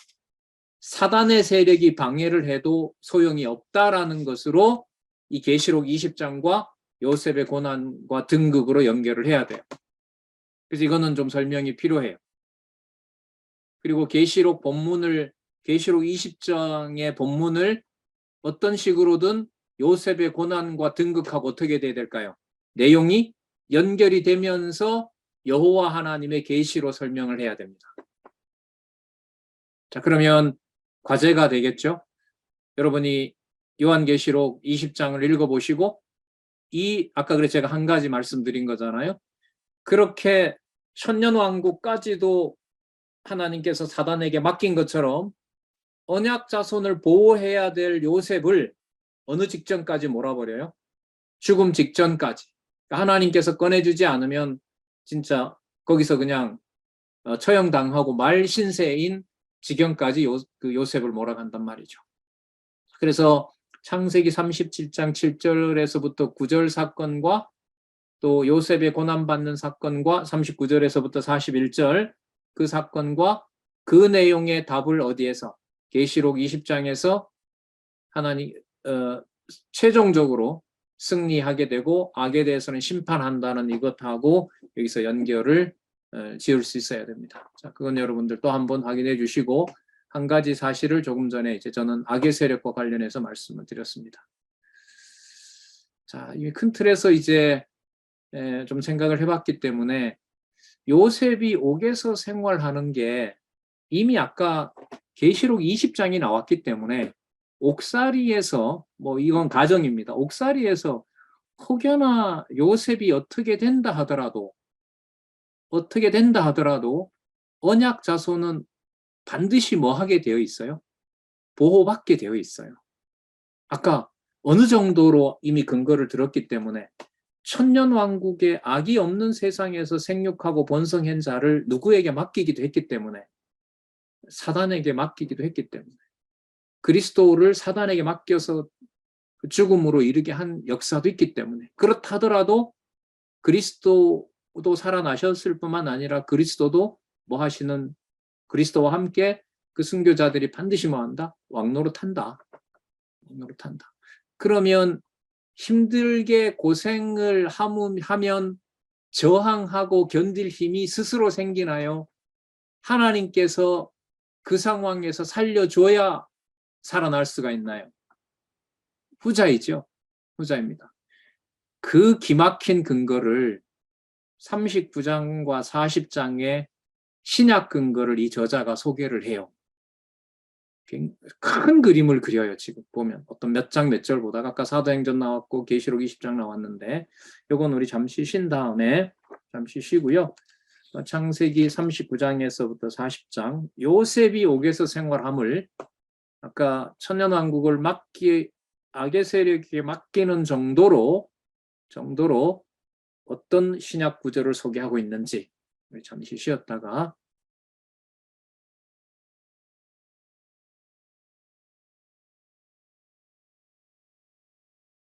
A: 사단의 세력이 방해를 해도 소용이 없다라는 것으로 이 계시록 20장과 요셉의 고난과 등극으로 연결을 해야 돼요. 그래서 이거는 좀 설명이 필요해요. 그리고 계시록 20장의 본문을 어떤 식으로든 요셉의 고난과 등극하고 어떻게 돼야 될까요? 내용이 연결이 되면서 여호와 하나님의 계시로 설명을 해야 됩니다. 자, 그러면 과제가 되겠죠? 여러분이 요한계시록 20장을 읽어보시고 아까 그래 제가 한 가지 말씀드린 거잖아요. 그렇게 천년왕국까지도 하나님께서 사단에게 맡긴 것처럼 언약 자손을 보호해야 될 요셉을 어느 직전까지 몰아버려요? 죽음 직전까지. 하나님께서 꺼내주지 않으면 진짜 거기서 그냥 처형당하고 말신세인 지경까지 요셉을 몰아간단 말이죠. 그래서 창세기 37장 7절에서부터 9절 사건과 또 요셉의 고난받는 사건과 39절에서부터 41절 그 사건과 그 내용의 답을 어디에서? 계시록 20장에서 하나님 최종적으로 승리하게 되고 악에 대해서는 심판한다는 이것하고 여기서 연결을 지을 수 있어야 됩니다. 자, 그건 여러분들 또 한번 확인해 주시고 한 가지 사실을 조금 전에 이제 저는 악의 세력과 관련해서 말씀을 드렸습니다. 자, 이 큰 틀에서 이제 좀 생각을 해봤기 때문에 요셉이 옥에서 생활하는 게 이미 아까 계시록 20장이 나왔기 때문에 옥살이에서 뭐 이건 가정입니다. 옥살이에서 혹여나 요셉이 어떻게 된다 하더라도 언약 자손은 반드시 뭐 하게 되어 있어요? 보호받게 되어 있어요. 아까 어느 정도로 이미 근거를 들었기 때문에 천년왕국의 악이 없는 세상에서 생육하고 번성한 자를 누구에게 맡기기도 했기 때문에 사단에게 맡기기도 했기 때문에 그리스도를 사단에게 맡겨서 죽음으로 이르게 한 역사도 있기 때문에 그렇다 하더라도 그리스도도 살아나셨을 뿐만 아니라 그리스도도 뭐 하시는 그리스도와 함께 그 순교자들이 반드시 뭐 한다? 왕노릇한다. 그러면 힘들게 고생을 하면 저항하고 견딜 힘이 스스로 생기나요? 하나님께서 그 상황에서 살려줘야 살아날 수가 있나요? 후자이죠. 후자입니다. 그 기막힌 근거를 39장과 40장의 신약 근거를 이 저자가 소개를 해요. 큰 그림을 그려요. 지금 보면 어떤 몇 장 몇 절 보다가 아까 사도행전 나왔고 계시록 20장 나왔는데 이건 우리 잠시 쉰 다음에 잠시 쉬고요. 창세기 39장에서부터 40장 요셉이 옥에서 생활함을 아까 천년왕국을 악의 세력에게 맡기는 정도로 어떤 신약 구절을 소개하고 있는지 잠시 쉬었다가